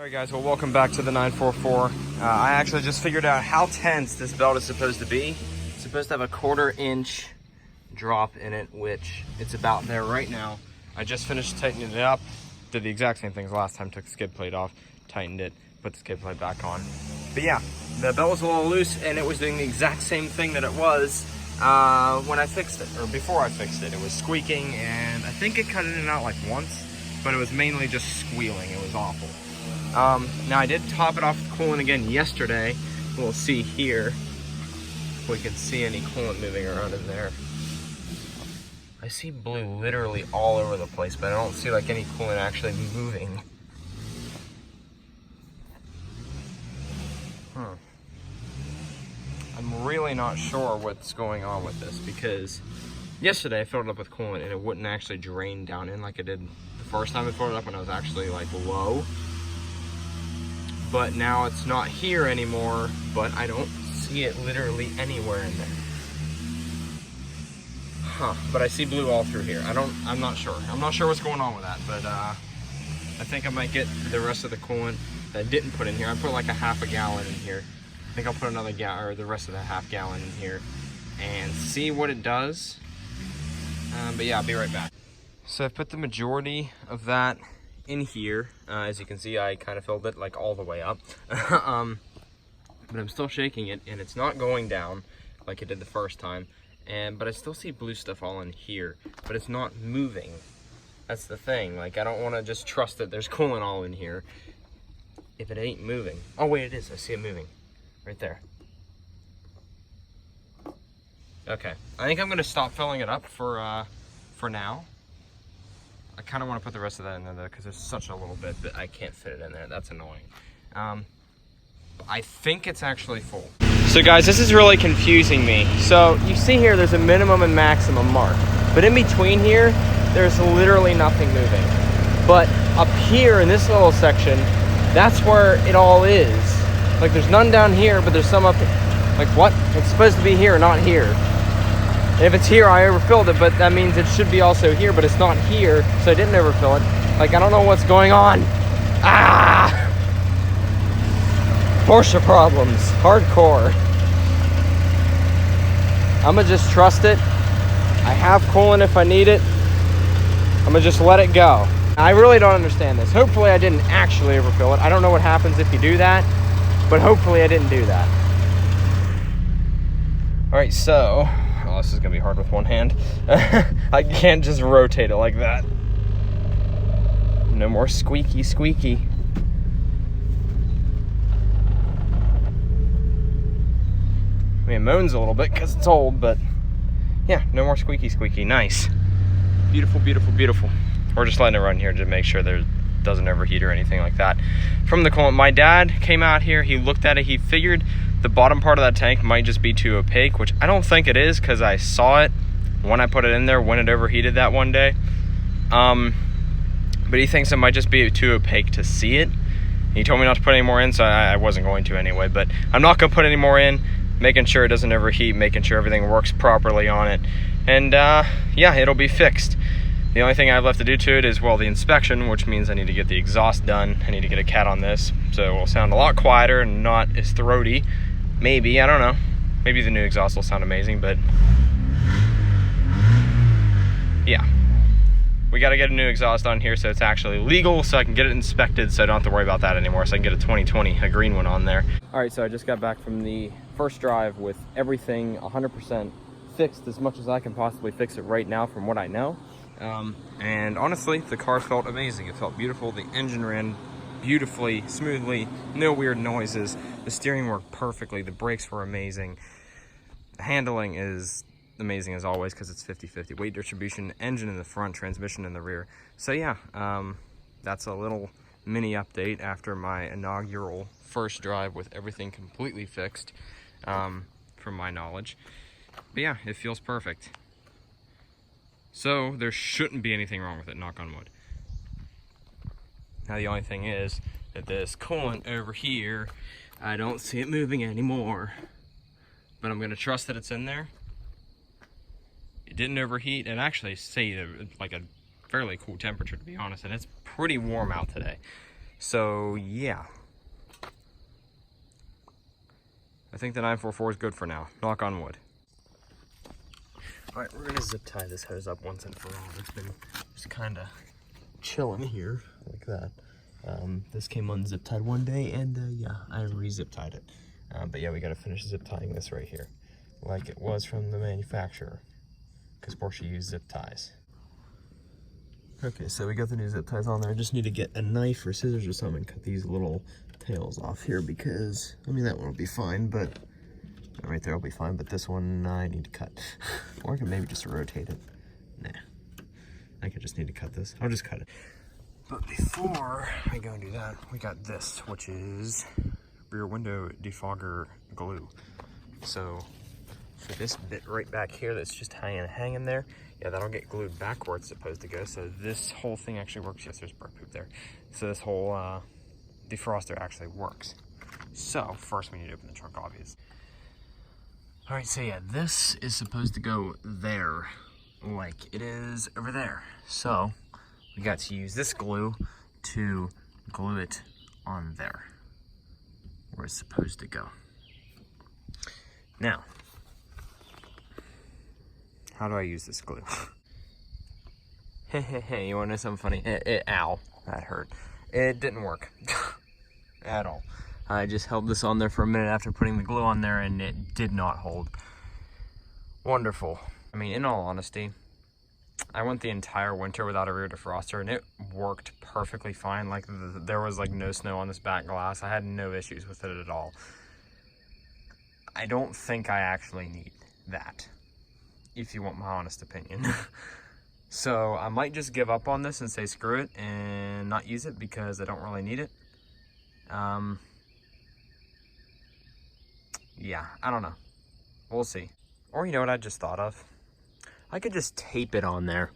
Alright guys, well welcome back to the 944. I actually just figured out how tense this belt is supposed to be. It's supposed to have a 1/4 inch drop in it, which it's about there right now. I just finished tightening it up. Did the exact same thing as last time, took the skid plate off, tightened it, put the skid plate back on. But yeah, the belt was a little loose and it was doing the exact same thing that it was when I fixed it, or before I fixed it. It was squeaking and I think it cut it in and out like once, but it was mainly just squealing. It was awful. Now I did top it off with coolant again yesterday. We'll see here if we can see any coolant moving around in there. I see blue literally all over the place, but I don't see like any coolant actually moving. I'm really not sure what's going on with this, because yesterday I filled it up with coolant and it wouldn't actually drain down in like it did the first time I filled it up when I was actually like low. But now it's not here anymore, but I don't see it literally anywhere in there. But I see blue all through here. I'm not sure. I'm not sure what's going on with that, but I think I might get the rest of the coolant that I didn't put in here. I put like a half a gallon in here. I think I'll put another gallon, or the rest of the half gallon in here and see what it does. But yeah, I'll be right back. So I've put the majority of that in here. As you can see, I kind of filled it like all the way up. But I'm still shaking it and it's not going down like it did the first time. But I still see blue stuff all in here, but it's not moving. That's the thing. Like, I don't want to just trust that there's coolant all in here if it ain't moving. Oh wait, it is. I see it moving right there. Okay, I think I'm gonna stop filling it up for now. I kind of want to put the rest of that in there though, because there's such a little bit that I can't fit it in there. That's annoying. I think it's actually full. So guys, this is really confusing me. So you see here, there's a minimum and maximum mark, but in between here, there's literally nothing moving. But up here in this little section, that's where it all is. Like, there's none down here, but there's some up here. Like, what? It's supposed to be here, not here. And if it's here, I overfilled it, but that means it should be also here, but it's not here, so I didn't overfill it. Like, I don't know what's going on. Ah! Porsche problems, hardcore. I'ma just trust it. I have coolant if I need it. I'ma just let it go. I really don't understand this. Hopefully I didn't actually overfill it. I don't know what happens if you do that, but hopefully I didn't do that. All right, so, oh, this is gonna be hard with one hand. I can't just rotate it like that. No more squeaky, squeaky. I mean, it moans a little bit because it's old, but yeah, no more squeaky, squeaky. Nice. Beautiful, beautiful, beautiful. We're just letting it run here to make sure there doesn't overheat or anything like that. From the coolant, my dad came out here, he looked at it, he figured the bottom part of that tank might just be too opaque, which I don't think it is, because I saw it when I put it in there when it overheated that one day. But he thinks it might just be too opaque to see it. He told me not to put any more in, so I wasn't going to anyway, but I'm not gonna put any more in, making sure it doesn't overheat, making sure everything works properly on it. And yeah, it'll be fixed. The only thing I have left to do to it is, well, the inspection, which means I need to get the exhaust done. I need to get a cat on this, so it will sound a lot quieter and not as throaty. Maybe, I don't know. Maybe the new exhaust will sound amazing, but yeah. We gotta get a new exhaust on here so it's actually legal, so I can get it inspected, so I don't have to worry about that anymore, so I can get a 2020, a green one on there. All right, so I just got back from the first drive with everything 100% fixed, as much as I can possibly fix it right now from what I know. And honestly, the car felt amazing. It felt beautiful. The engine ran beautifully, smoothly, no weird noises. The steering worked perfectly. The brakes were amazing. The handling is amazing as always, because it's 50-50. Weight distribution, engine in the front, transmission in the rear. So yeah, that's a little mini update after my inaugural first drive with everything completely fixed, from my knowledge. But yeah, it feels perfect. So there shouldn't be anything wrong with it, knock on wood. Now the only thing is that this coolant over here, I don't see it moving anymore. But I'm gonna trust that it's in there. It didn't overheat, and actually stayed like a fairly cool temperature, to be honest, and it's pretty warm out today. So yeah, I think the 944 is good for now. Knock on wood. All right, we're gonna zip tie this hose up once and for all. It's been just kind of chilling here like that. This came unzip tied one day, and yeah, I re-zip tied it. But yeah, we gotta finish zip tying this right here, like it was from the manufacturer, because Porsche used zip ties. Okay, so we got the new zip ties on there. I just need to get a knife or scissors or something and cut these little tails off here, because, I mean, that one will be fine, but right there will be fine, but this one I need to cut. Or I can maybe just rotate it. Nah, I could just need to cut this. I'll just cut it. But before I go and do that, we got this, which is rear window defogger glue. So for this bit right back here that's just hanging there, yeah, that'll get glued back where it's supposed to go. So this whole thing actually works. Yes, there's bird poop there. So this whole defroster actually works. So first we need to open the trunk, obvious. All right, so yeah, this is supposed to go there, like it is over there. So we got to use this glue to glue it on there, where it's supposed to go. Now, how do I use this glue? Hey, you wanna know something funny? Ow, that hurt. It didn't work at all. I just held this on there for a minute after putting the glue on there, and it did not hold. Wonderful. I mean, in all honesty, I went the entire winter without a rear defroster, and it worked perfectly fine. Like, there was like no snow on this back glass. I had no issues with it at all. I don't think I actually need that, if you want my honest opinion. So I might just give up on this and say screw it and not use it, because I don't really need it. Yeah, I don't know. We'll see. Or you know what I just thought of? I could just tape it on there.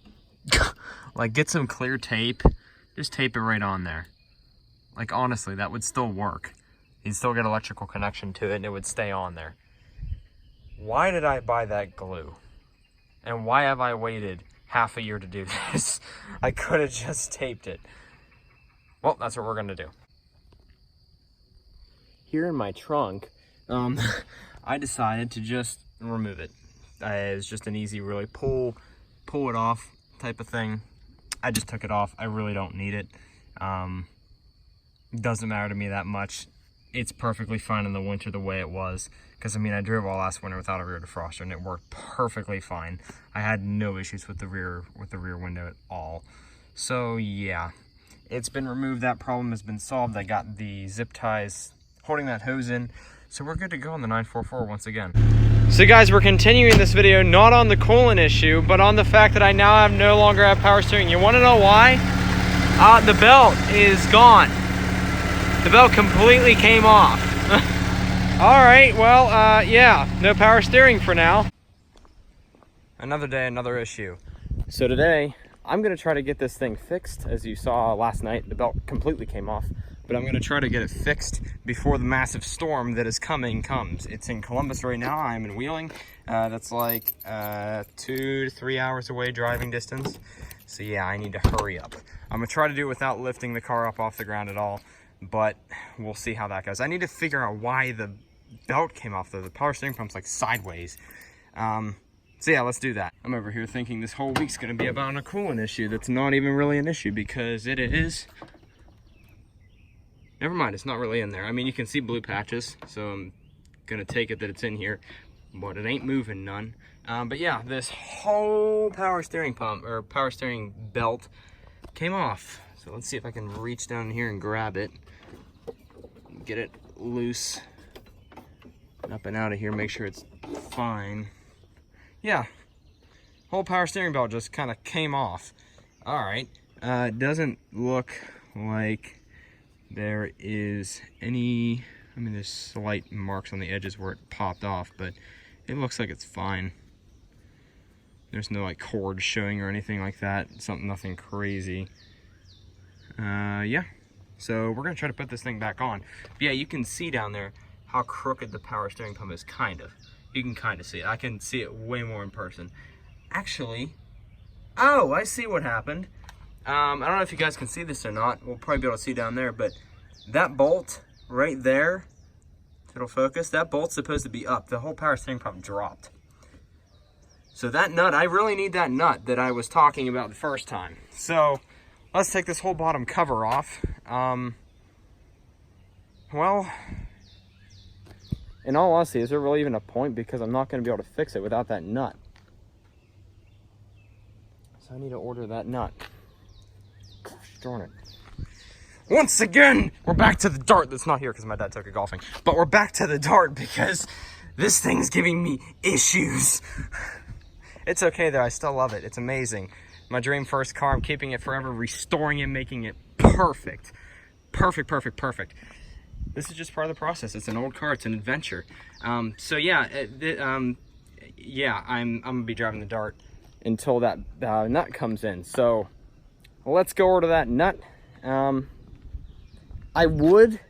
Like, get some clear tape, just tape it right on there. Like, honestly, that would still work. You'd still get electrical connection to it, and it would stay on there. Why did I buy that glue? And why have I waited half a year to do this? I could have just taped it. Well, that's what we're gonna do. Here in my trunk, I decided to just remove it. It's just an easy, really pull it off type of thing. I just took it off. I really don't need it. Doesn't matter to me that much. It's perfectly fine in the winter the way it was, because I mean, I drove all last winter without a rear defroster, and it worked perfectly fine. I had no issues with the rear window at all. So yeah, it's been removed. That problem has been solved. I got the zip ties holding that hose in, so we're good to go on the 944 once again. So guys, we're continuing this video not on the coolant issue, but on the fact that I now no longer have power steering. You want to know why? The belt is gone. The belt completely came off. All right, well, yeah, no power steering for now. Another day, another issue. So today, I'm gonna try to get this thing fixed. As you saw last night, the belt completely came off, but I'm gonna try to get it fixed before the massive storm that is coming comes. It's in Columbus right now. I'm in Wheeling. That's like 2 to 3 hours away driving distance. So yeah, I need to hurry up. I'm gonna try to do it without lifting the car up off the ground at all, but we'll see how that goes. I need to figure out why the belt came off though. The power steering pump's like sideways. So yeah, let's do that. I'm over here thinking this whole week's gonna be about a coolant issue that's not even really an issue, because it is. Never mind, it's not really in there. I mean, you can see blue patches, so I'm gonna take it that it's in here, but it ain't moving none. But yeah, this whole power steering pump, or power steering belt, came off. So let's see if I can reach down here and grab it, get it loose, up and out of here, make sure it's fine. Yeah, whole power steering belt just kind of came off. All right, it doesn't look like there is any, I mean, there's slight marks on the edges where it popped off, but it looks like it's fine. There's no like cord showing or anything like that. Nothing crazy. Yeah, so we're gonna try to put this thing back on. But yeah, you can see down there how crooked the power steering pump is, kind of. You can kind of see it. I can see it way more in person. Actually, oh, I see what happened. I don't know if you guys can see this or not. We'll probably be able to see down there, but that bolt right there, if it'll focus, that bolt's supposed to be up. The whole power steering pump dropped. So that nut, I really need that nut that I was talking about the first time. So let's take this whole bottom cover off. Well, in all honesty, is there really even a point? Because I'm not going to be able to fix it without that nut. So I need to order that nut. Gosh darn it. Once again, we're back to the dart. That's not here because my dad took it golfing. But we're back to the dart because this thing's giving me issues. It's okay though, I still love it. It's amazing. My dream first car, I'm keeping it forever, restoring it, making it perfect. Perfect, perfect, perfect. This is just part of the process. It's an old car, it's an adventure. So yeah, I'm gonna be driving the dart until that nut comes in. So let's go order that nut. I would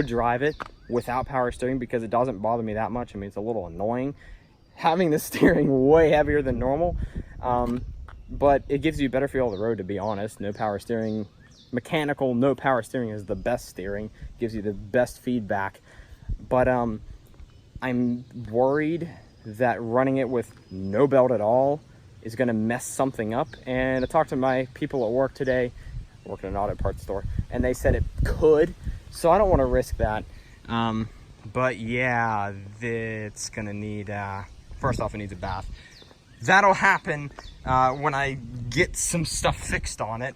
drive it without power steering because it doesn't bother me that much. I mean, it's a little annoying having the steering way heavier than normal, but it gives you a better feel of the road, to be honest. No power steering, mechanical, no power steering is the best steering, gives you the best feedback. But I'm worried that running it with no belt at all is going to mess something up. And I talked to my people at work today, working in an auto parts store, and they said it could, so I don't want to risk that. But yeah, it's gonna need, first off, it needs a bath. That'll happen when I get some stuff fixed on it.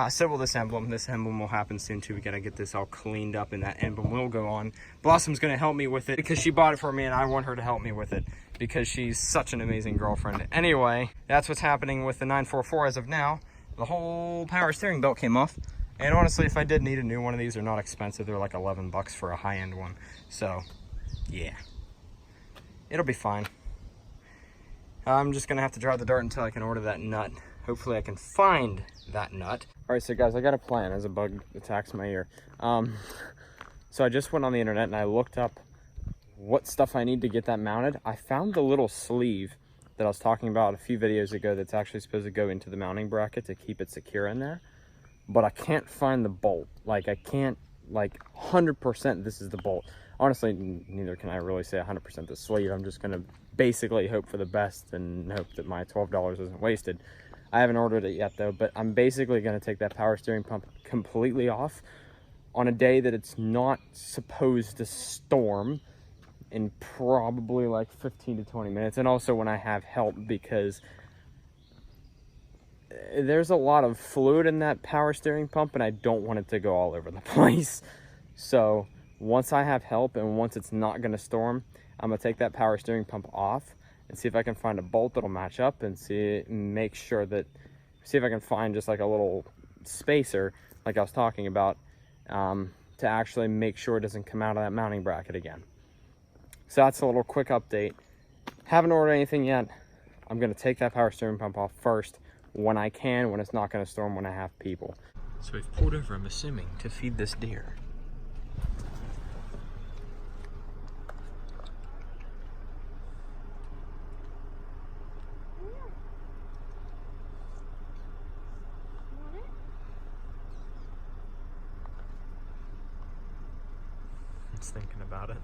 So will this emblem. This emblem will happen soon too. We gotta get this all cleaned up and that emblem will go on. Blossom's gonna help me with it because she bought it for me and I want her to help me with it because she's such an amazing girlfriend. Anyway, that's what's happening with the 944 as of now. The whole power steering belt came off. And honestly, if I did need a new one of these, they're not expensive. They're like 11 bucks for a high-end one. So, yeah. It'll be fine. I'm just gonna have to drive the dart until I can order that nut. Hopefully I can find that nut. All right, so guys, I got a plan as a bug attacks my ear. So I just went on the internet and I looked up what stuff I need to get that mounted. I found the little sleeve that I was talking about a few videos ago that's actually supposed to go into the mounting bracket to keep it secure in there. But I can't find the bolt. Like, I can't, like, 100% this is the bolt. Honestly, neither can I really say 100% the sleeve. I'm just going to basically hope for the best and hope that my $12 isn't wasted. I haven't ordered it yet, though, but I'm basically going to take that power steering pump completely off on a day that it's not supposed to storm in probably like 15 to 20 minutes. And also when I have help, because there's a lot of fluid in that power steering pump and I don't want it to go all over the place. So once I have help and once it's not going to storm, I'm going to take that power steering pump off and see if I can find a bolt that'll match up and see if I can find just like a little spacer like I was talking about, to actually make sure it doesn't come out of that mounting bracket again. So that's a little quick update. Haven't ordered anything yet. I'm going to take that power steering pump off first when I can, when it's not going to storm, when I have people. So we've pulled over, I'm assuming, to feed this deer. It's thinking about it.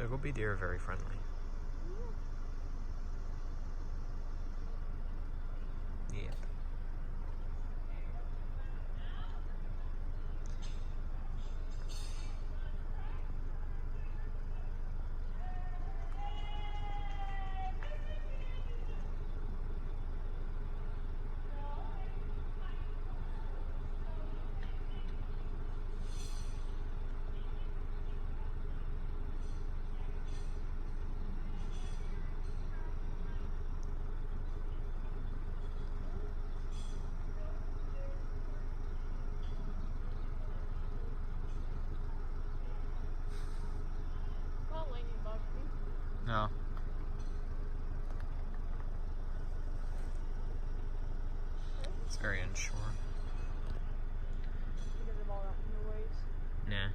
Ogleby deer are very friendly. Yeah. No. It's very unsure. Nah.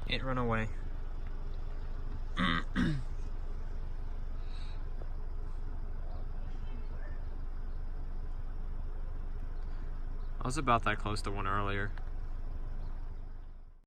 It run away. I was about that close to one earlier.